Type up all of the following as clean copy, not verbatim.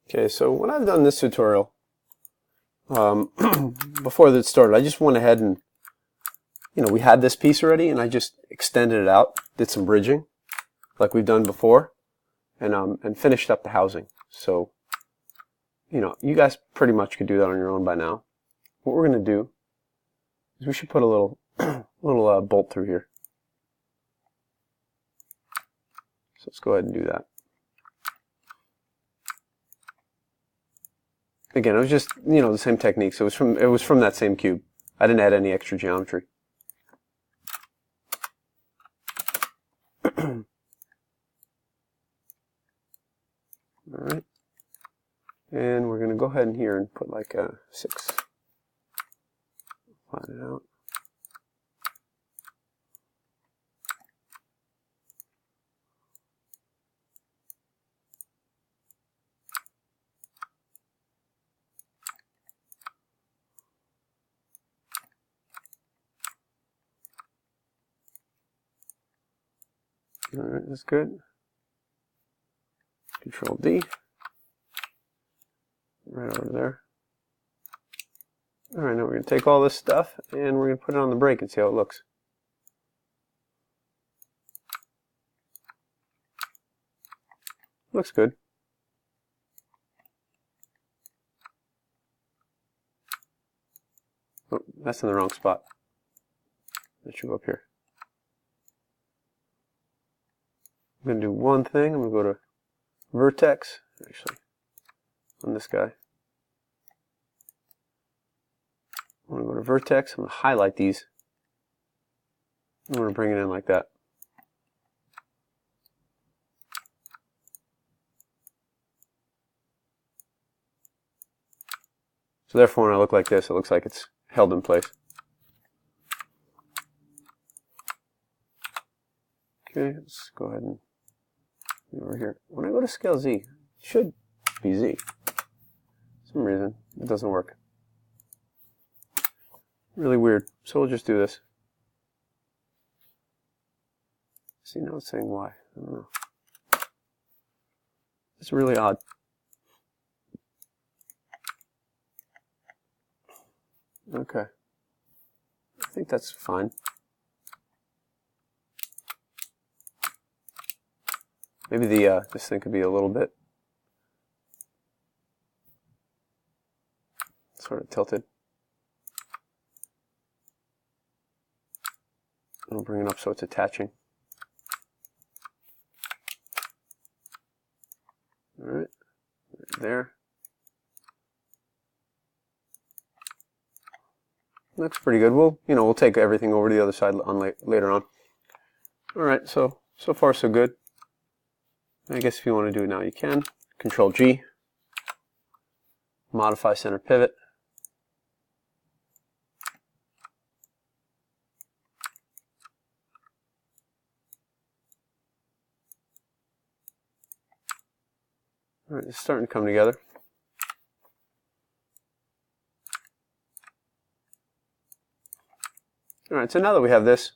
Okay, so when I've done this tutorial, before this started, I just went ahead and, we had this piece already, and I just extended it out, did some bridging, like we've done before, and finished up the housing. So, you guys pretty much could do that on your own by now. What we're going to do is we should put a little, little bolt through here. So let's go ahead and do that. Again, it was just, the same technique. So it was from that same cube. I didn't add any extra geometry. All right. And we're going to go ahead in here and put like a 6. Flatten it out. All right, that's good. Control D. Right over there. All right, now we're going to take all this stuff and we're going to put it on the brake and see how it looks. Looks good. Oh, that's in the wrong spot. That should go up here. I'm going to do one thing. I'm going to go to vertex, actually, on this guy. I'm going to go to vertex. I'm going to highlight these. I'm going to bring it in like that. So therefore, when I look like this, it looks like it's held in place. Okay, let's go ahead and over here. When I go to scale Z, it should be Z. For some reason, it doesn't work. Really weird. So we'll just do this. See, now it's saying Y. I don't know. It's really odd. Okay. I think that's fine. Maybe this thing could be a little bit sort of tilted. I'll bring it up so it's attaching. All right, there. Looks pretty good. We'll take everything over to the other side later on. All right, so far so good. I guess if you want to do it now, you can. Control G. Modify center pivot. All right, it's starting to come together. All right, so now that we have this,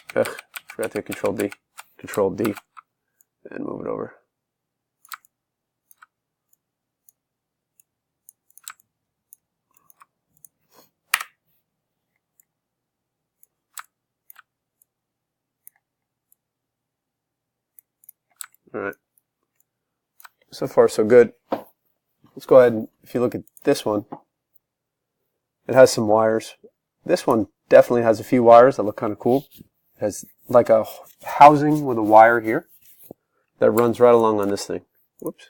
forgot to hit Control D, and move it over. All right. So far, so good. Let's go ahead and, if you look at this one, it has some wires. This one definitely has a few wires that look kind of cool. It has like a housing with a wire here that runs right along on this thing. Whoops.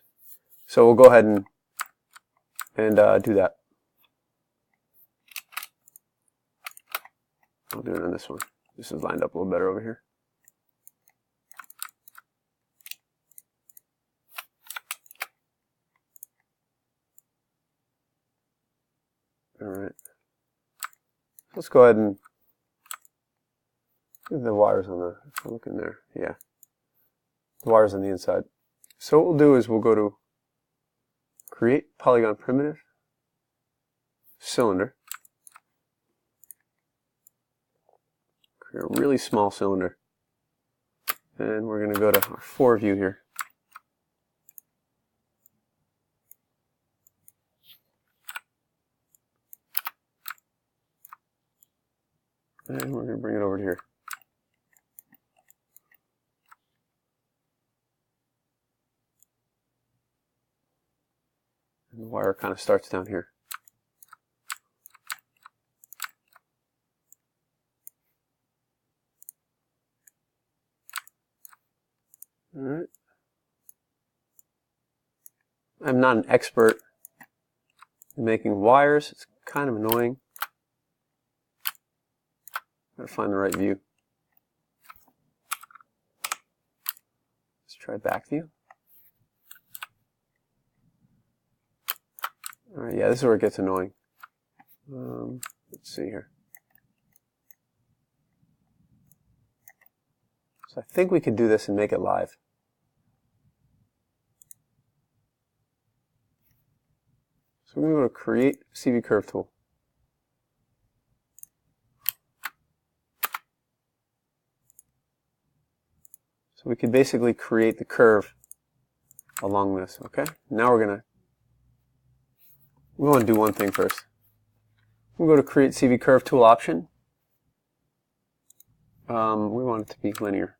So we'll go ahead and do that. I'll do it on this one. This is lined up a little better over here. All right. Let's go ahead and the wires on the, look in there, yeah. The wires on the inside. So what we'll do is we'll go to Create Polygon Primitive, Cylinder. Create a really small cylinder. And we're going to go to our 4 view here. And we're going to bring it over to here. And the wire kind of starts down here. All right. I'm not an expert in making wires. It's kind of annoying. Gotta find the right view. Let's try back view. All right, yeah, this is where it gets annoying. Let's see here. So I think we could do this and make it live. So we're going to go to Create CV Curve Tool. So we could basically create the curve along this, okay? Now we want to do one thing first. We'll go to Create CV Curve Tool option. We want it to be linear.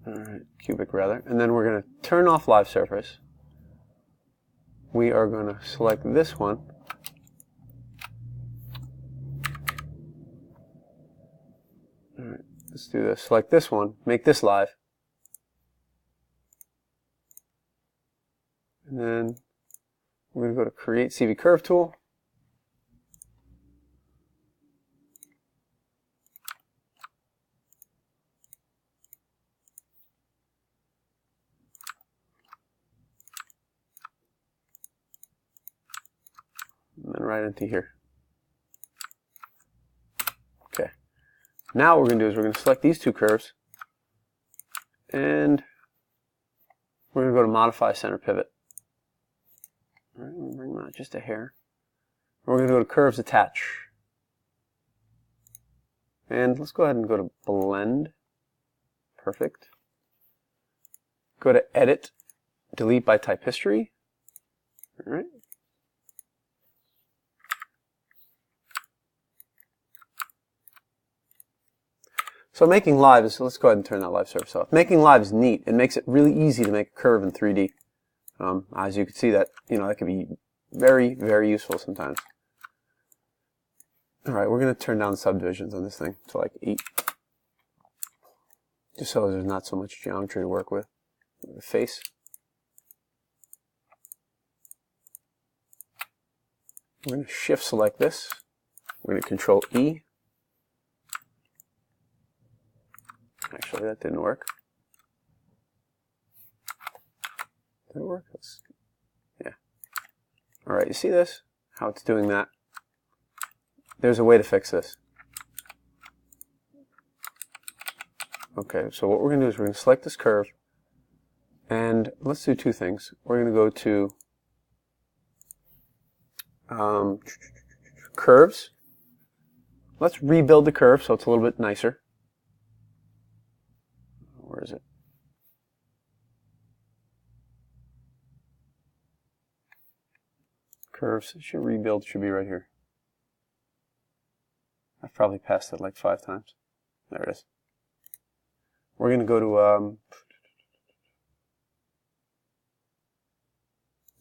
Alright, cubic rather. And then we're going to turn off live surface. We are going to select this one. Alright, let's do this. Select this one, make this live. And then we're going to go to Create CV Curve Tool. And then right into here. Okay. Now what we're going to do is we're going to select these two curves. And we're going to go to Modify Center Pivot. All right, we'll bring that just a hair. We're going to go to Curves Attach. And let's go ahead and go to Blend. Perfect. Go to Edit, Delete by Type History. All right. So making live is, let's go ahead and turn that live surface off. Making live is neat. It makes it really easy to make a curve in 3D. As you can see, that that can be very, very useful sometimes. All right, we're going to turn down subdivisions on this thing to like 8, just so there's not so much geometry to work with. The face. We're going to shift select this. We're going to Control E. Actually, that didn't work. Did it work? Yeah. All right, you see this? How it's doing that? There's a way to fix this. Okay, so what we're going to do is we're going to select this curve, and let's do two things. We're going to go to curves. Let's rebuild the curve so it's a little bit nicer. Where is it? Curves, rebuild should be right here. I've probably passed it like 5 times. There it is. We're going to go to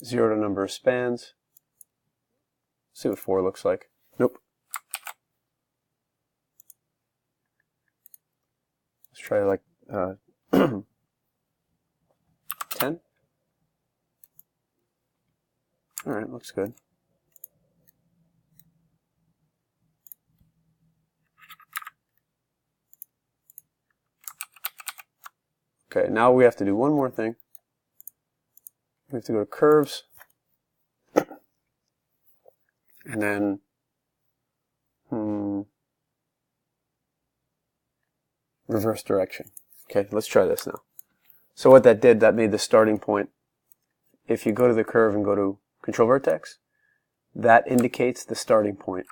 0 to number of spans. See what 4 looks like. Nope. Let's try like 10. All right, looks good. Okay, now we have to do one more thing. We have to go to curves, and then reverse direction. Okay, let's try this now. So what that did, that made the starting point. If you go to the curve and go to Control Vertex, that indicates the starting point.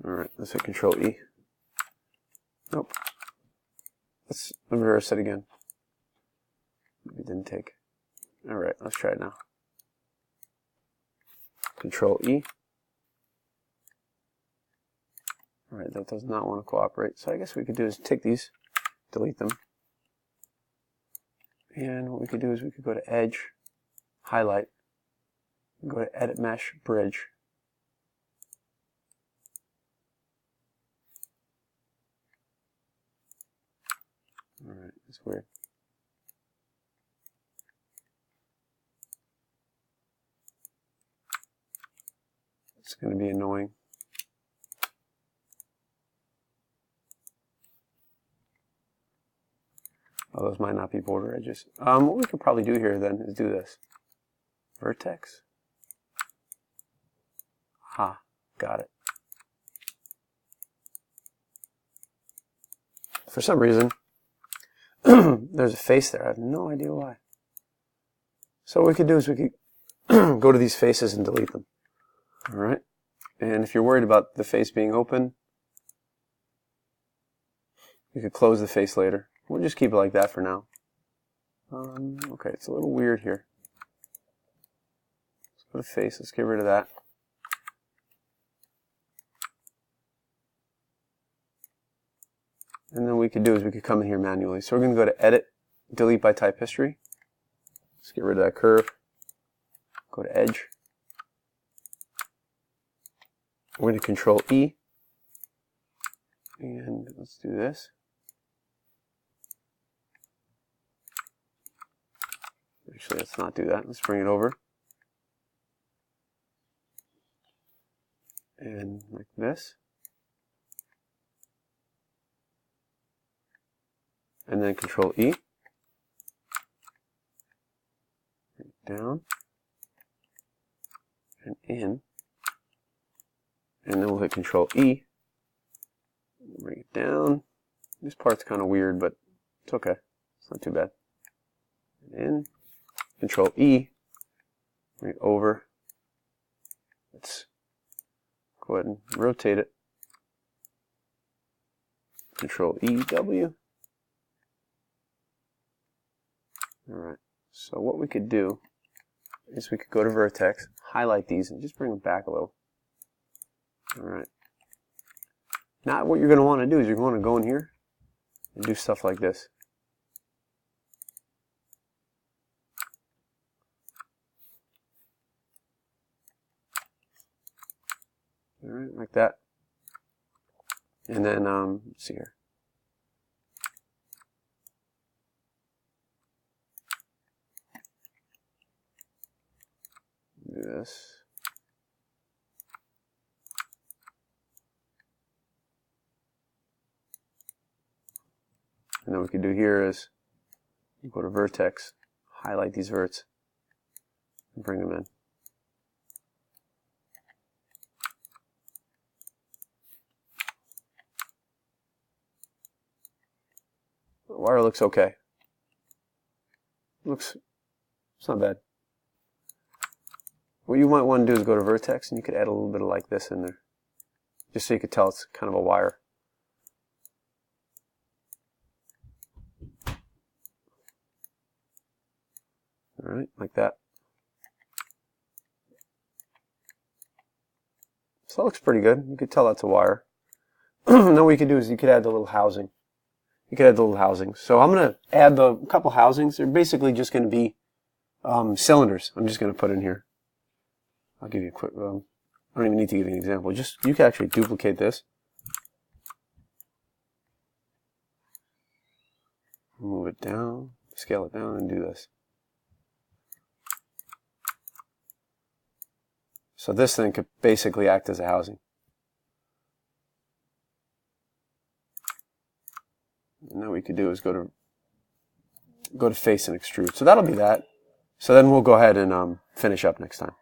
Alright, let's hit Control E. Nope. Let's reverse it again. It didn't take. Alright, let's try it now. Control E. Alright, that does not want to cooperate. So I guess what we could do is take these, delete them. And what we could do is we could go to Edge, Highlight, and go to Edit Mesh, Bridge. Alright, that's weird. It's going to be annoying. Oh, those might not be border edges. What we could probably do here then is do this. Vertex. Ha, got it. For some reason, there's a face there. I have no idea why. So what we could do is we could go to these faces and delete them. Alright. And if you're worried about the face being open, you could close the face later. We'll just keep it like that for now. Okay, it's a little weird here. Let's go to face. Let's get rid of that. And then what we could do is we could come in here manually. So we're going to go to Edit, Delete by Type History. Let's get rid of that curve. Go to Edge. We're going to Control E. And let's do this. Actually, let's not do that. Let's bring it over. And like this. And then Control E. Down. And in. And then we'll hit Control E. Bring it down. This part's kind of weird, but it's okay. It's not too bad. And in. Control E, bring it over. Let's go ahead and rotate it. Control E, W. Alright, so what we could do is we could go to Vertex, highlight these, and just bring them back a little. Alright. Now what you're going to want to do is you're going to go in here and do stuff like this. Alright, like that. And then, let's see here. Do this. And then what we can do here is go to Vertex, highlight these verts, and bring them in. The wire looks okay. It's not bad. What you might want to do is go to Vertex and you could add a little bit of like this in there. Just so you could tell it's kind of a wire. Alright, like that. So that looks pretty good. You could tell that's a wire. Now what you could do is you could add the little housing. You could add the little housing. So I'm going to add the couple housings. They're basically just going to be cylinders. I'm just going to put in here. I'll give you a quick, I don't even need to give you an example. Just, you can actually duplicate this. Move it down, scale it down, and do this. So this thing could basically act as a housing. And then what we could do is go to face and extrude. So that'll be that. So then we'll go ahead and finish up next time.